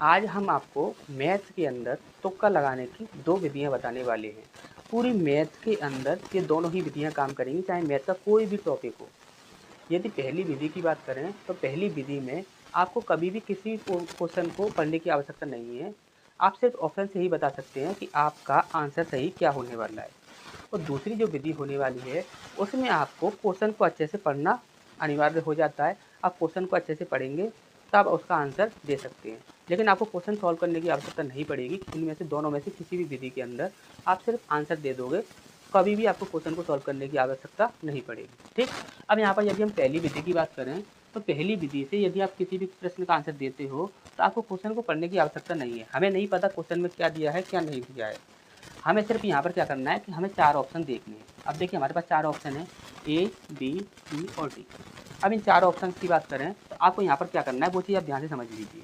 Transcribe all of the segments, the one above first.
आज हम आपको मैथ्स के अंदर तुक्का लगाने की दो विधियां बताने वाले हैं। पूरी मैथ्स के अंदर ये दोनों ही विधियां काम करेंगी, चाहे मैथ का कोई भी टॉपिक हो। यदि पहली विधि की बात करें तो पहली विधि में आपको कभी भी किसी क्वेश्चन को पढ़ने की आवश्यकता नहीं है। आप सिर्फ ऑप्शन से ही बता सकते हैं कि आपका आंसर सही क्या होने वाला है। और दूसरी जो विधि होने वाली है उसमें आपको क्वेश्चन को अच्छे से पढ़ना अनिवार्य हो जाता है। आप क्वेश्चन को अच्छे से पढ़ेंगे तब उसका आंसर दे सकते हैं, लेकिन आपको क्वेश्चन सॉल्व करने की आवश्यकता नहीं पड़ेगी। इनमें से दोनों में से किसी भी विधि के अंदर आप सिर्फ आंसर दे दोगे, कभी भी आपको क्वेश्चन को सॉल्व करने की आवश्यकता नहीं पड़ेगी। ठीक। अब यहाँ पर यदि हम पहली विधि की बात करें तो पहली विधि से यदि आप किसी भी प्रश्न का आंसर देते हो तो आपको क्वेश्चन को पढ़ने की आवश्यकता नहीं है। हमें नहीं पता क्वेश्चन में क्या दिया है क्या नहीं दिया है, हमें सिर्फ यहाँ पर क्या करना है कि हमें चार ऑप्शन देखने हैं। अब देखिए हमारे पास चार ऑप्शन है, ए बी सी और डी। अब इन चार ऑप्शन की बात करें तो आपको यहाँ पर क्या करना है वो चीज़ आप ध्यान से समझ लीजिए।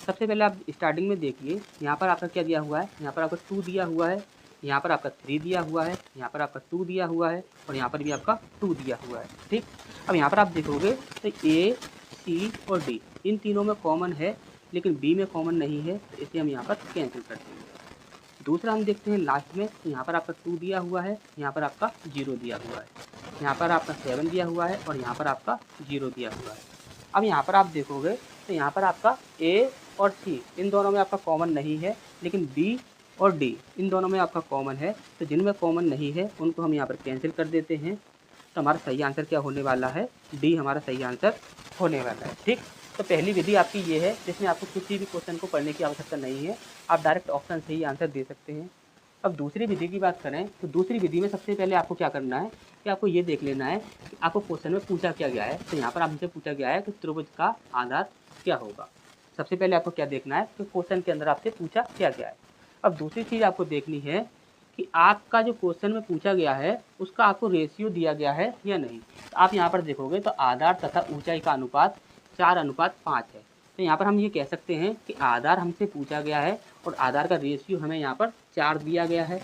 सबसे पहले आप स्टार्टिंग में देखिए, यहाँ पर आपका क्या दिया हुआ है, यहाँ पर आपका 2 दिया हुआ है, यहाँ पर आपका 3 दिया हुआ है, यहाँ पर आपका 2 दिया हुआ है और यहाँ पर भी आपका 2 दिया हुआ है। ठीक। अब यहाँ पर आप देखोगे तो ए सी और डी इन तीनों में कॉमन है, लेकिन बी में कॉमन नहीं है, तो इसे हम यहाँ पर कैंसिल कर देंगे। दूसरा हम देखते हैं लास्ट में, तो यहाँ पर आपका 2 दिया हुआ है, यहाँ पर आपका 0 दिया हुआ है, यहाँ पर आपका 7 दिया हुआ है और यहाँ पर आपका 0 दिया हुआ है। अब यहाँ पर आप देखोगे तो यहाँ पर आपका ए और सी इन दोनों में आपका कॉमन नहीं है, लेकिन बी और डी इन दोनों में आपका कॉमन है। तो जिनमें कॉमन नहीं है उनको हम यहाँ पर कैंसिल कर देते हैं। तो हमारा सही आंसर क्या होने वाला है, डी हमारा सही आंसर होने वाला है। ठीक। तो पहली विधि आपकी ये है जिसमें आपको किसी भी क्वेश्चन को पढ़ने की आवश्यकता नहीं है, आप डायरेक्ट ऑप्शन से ही आंसर दे सकते हैं। अब दूसरी विधि की बात करें तो दूसरी विधि में सबसे पहले आपको क्या करना है कि आपको ये देख लेना है कि आपको क्वेश्चन में पूछा क्या गया है। तो यहाँ पर आपसे पूछा गया है कि त्रिभुज का आधार क्या होगा। सबसे पहले आपको क्या देखना है कि क्वेश्चन के अंदर आपसे पूछा क्या गया है। अब दूसरी चीज़ आपको देखनी है कि आपका जो क्वेश्चन में पूछा गया है उसका आपको रेशियो दिया गया है या नहीं। तो आप यहाँ पर देखोगे तो आधार तथा ऊंचाई का अनुपात 4:5 है। तो यहाँ पर हम ये कह सकते हैं कि आधार हमसे पूछा गया है और आधार का रेशियो हमें यहाँ पर 4 दिया गया है।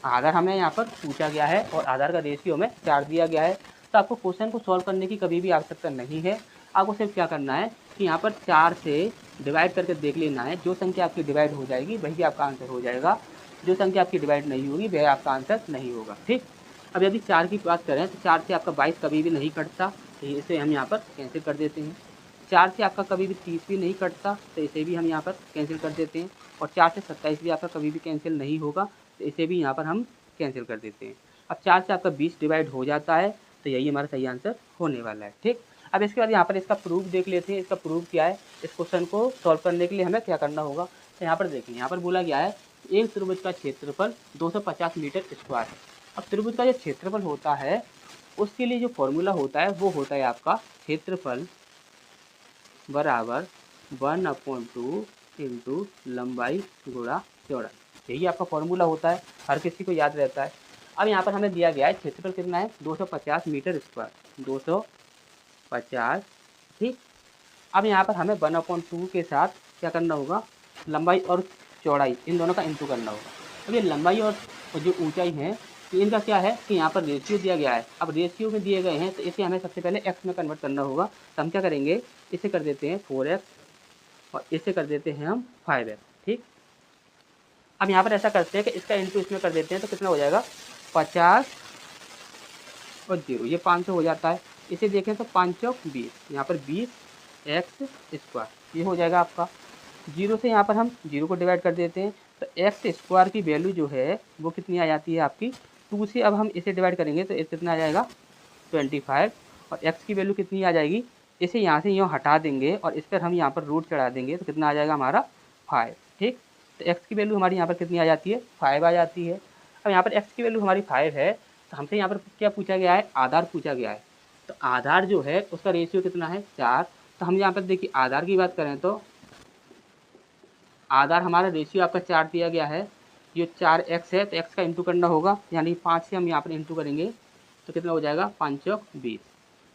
आधार हमें यहाँ पर पूछा गया है और आधार का रेशियो हमें 4 दिया गया है। तो आपको क्वेश्चन को सॉल्व करने की कभी भी आवश्यकता नहीं है। आपको सिर्फ क्या करना है कि यहाँ पर 4 से डिवाइड करके देख लेना है। जो संख्या आपकी डिवाइड हो जाएगी वही आपका आंसर हो जाएगा, जो संख्या आपकी डिवाइड नहीं होगी वह आपका आंसर नहीं होगा। ठीक। अब यदि 4 की बात करें तो 4 से आपका 22 कभी भी नहीं कटता, तो इसे हम यहाँ पर कैंसिल कर देते हैं। 4 से आपका कभी भी 30 भी नहीं कटता, तो इसे भी हम यहाँ पर कैंसिल कर देते हैं। और 4 से 27 भी आपका कभी भी कैंसिल नहीं होगा, तो इसे भी यहाँ पर हम कैंसिल कर देते हैं। अब 4 से आपका 20 डिवाइड हो जाता है, तो यही हमारा सही आंसर होने वाला है। ठीक। अब इसके बाद यहाँ पर इसका प्रूफ देख लेते हैं। इसका प्रूफ क्या है, इस क्वेश्चन को सॉल्व करने के लिए हमें क्या करना होगा। तो यहाँ पर देखिए, यहाँ पर बोला गया है एक त्रिभुज का क्षेत्रफल 250 मीटर स्क्वायर है। अब त्रिभुज का जो क्षेत्रफल होता है उसके लिए जो फॉर्मूला होता है वो होता है आपका क्षेत्रफल बराबर 1/2 इंटू लंबाई गुणा चौड़ाई। यही आपका फॉर्मूला होता है, हर किसी को याद रहता है। अब यहाँ पर हमें दिया गया है क्षेत्रफल कितना है, 250 मीटर स्क्वायर, 250। ठीक। अब यहाँ पर हमें 1/2 के साथ क्या करना होगा, लंबाई और चौड़ाई इन दोनों का इंटू करना होगा। अब ये लंबाई और जो ऊंचाई है तो इनका क्या है कि यहाँ पर रेशियो दिया गया है। अब रेशियो में दिए गए हैं तो इसे हमें सबसे पहले एक्स में कन्वर्ट करना होगा। तो हम क्या करेंगे, इसे कर देते हैं 4x और इसे कर देते हैं हम 5x। ठीक। अब यहाँ पर ऐसा करते हैं कि इसका इंटू इसमें कर देते हैं, तो कितना हो जाएगा 50 और 0, ये 500 हो जाता है। इसे देखें तो 5 चौक 20, यहाँ पर 20x स्क्वायर ये हो जाएगा आपका। 0 से यहाँ पर हम 0 को डिवाइड कर देते हैं, तो एक्स स्क्वायर की वैल्यू जो है वो कितनी आ जाती है आपकी 2 से। अब हम इसे डिवाइड करेंगे तो इस कितना आ जाएगा 25 और एक्स की वैल्यू कितनी आ जाएगी, इसे यहाँ से यूँ हटा देंगे और इस पर हम यहाँ पर रूट चढ़ा देंगे तो कितना आ जाएगा हमारा 5। ठीक। तो एक्स की वैल्यू हमारी यहाँ पर कितनी आ जाती है 5 आ जाती है। अब यहाँ पर एक्स की वैल्यू हमारी 5 है, तो हमसे यहाँ पर क्या पूछा गया है, आधार पूछा गया है। तो आधार जो है उसका रेशियो कितना है 4। तो हम यहाँ पर देखिए आधार की बात करें तो आधार हमारा रेशियो आपका 4 दिया गया है, ये 4x है तो x का इंटू करना होगा, यानी 5 से हम यहाँ पर इंटू करेंगे तो कितना हो जाएगा 5 चौक 20,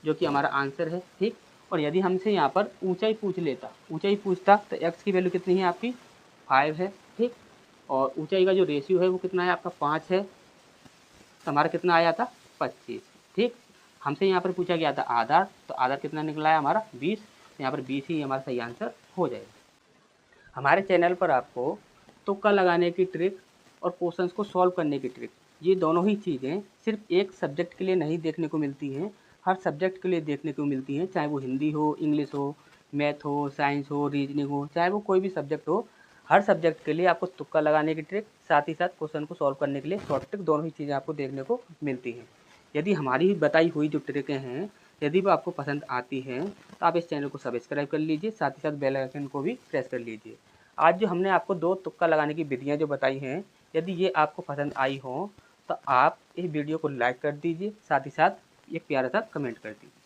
जो कि हमारा आंसर है। ठीक। और यदि हमसे यहाँ पर ऊंचाई पूछ लेता, ऊंचाई पूछता तो x की वैल्यू कितनी है आपकी 5 है। ठीक। और ऊंचाई का जो रेशियो है वो कितना है आपका 5 है, तो हमारा कितना आया था 25। ठीक। हमसे यहाँ पर पूछा गया था आधार, तो आधार कितना निकला है हमारा 20, तो यहाँ पर 20 ही हमारा सही आंसर हो जाएगा। हमारे चैनल पर आपको तुक्का लगाने की ट्रिक और क्वेश्चंस को सॉल्व करने की ट्रिक, ये दोनों ही चीज़ें सिर्फ एक सब्जेक्ट के लिए नहीं देखने को मिलती हैं, हर सब्जेक्ट के लिए देखने को मिलती हैं, चाहे वो हिंदी हो, इंग्लिश हो, मैथ हो, साइंस हो, रीजनिंग हो, चाहे वो कोई भी सब्जेक्ट हो। हर सब्जेक्ट के लिए आपको तुक्का लगाने की ट्रिक, साथ ही साथ क्वेश्चन को सॉल्व करने के लिए शॉर्ट ट्रिक, दोनों ही चीज़ें आपको देखने को मिलती हैं। यदि हमारी बताई हुई जो ट्रिकें हैं, यदि वो आपको पसंद आती हैं तो आप इस चैनल को सब्सक्राइब कर लीजिए, साथ ही साथ बेल आइकन को भी प्रेस कर लीजिए। आज जो हमने आपको 2 तुक्का लगाने की विधियाँ जो बताई हैं, यदि ये आपको पसंद आई हों तो आप इस वीडियो को लाइक कर दीजिए, साथ ही साथ एक प्यारा सा कमेंट कर दीजिए।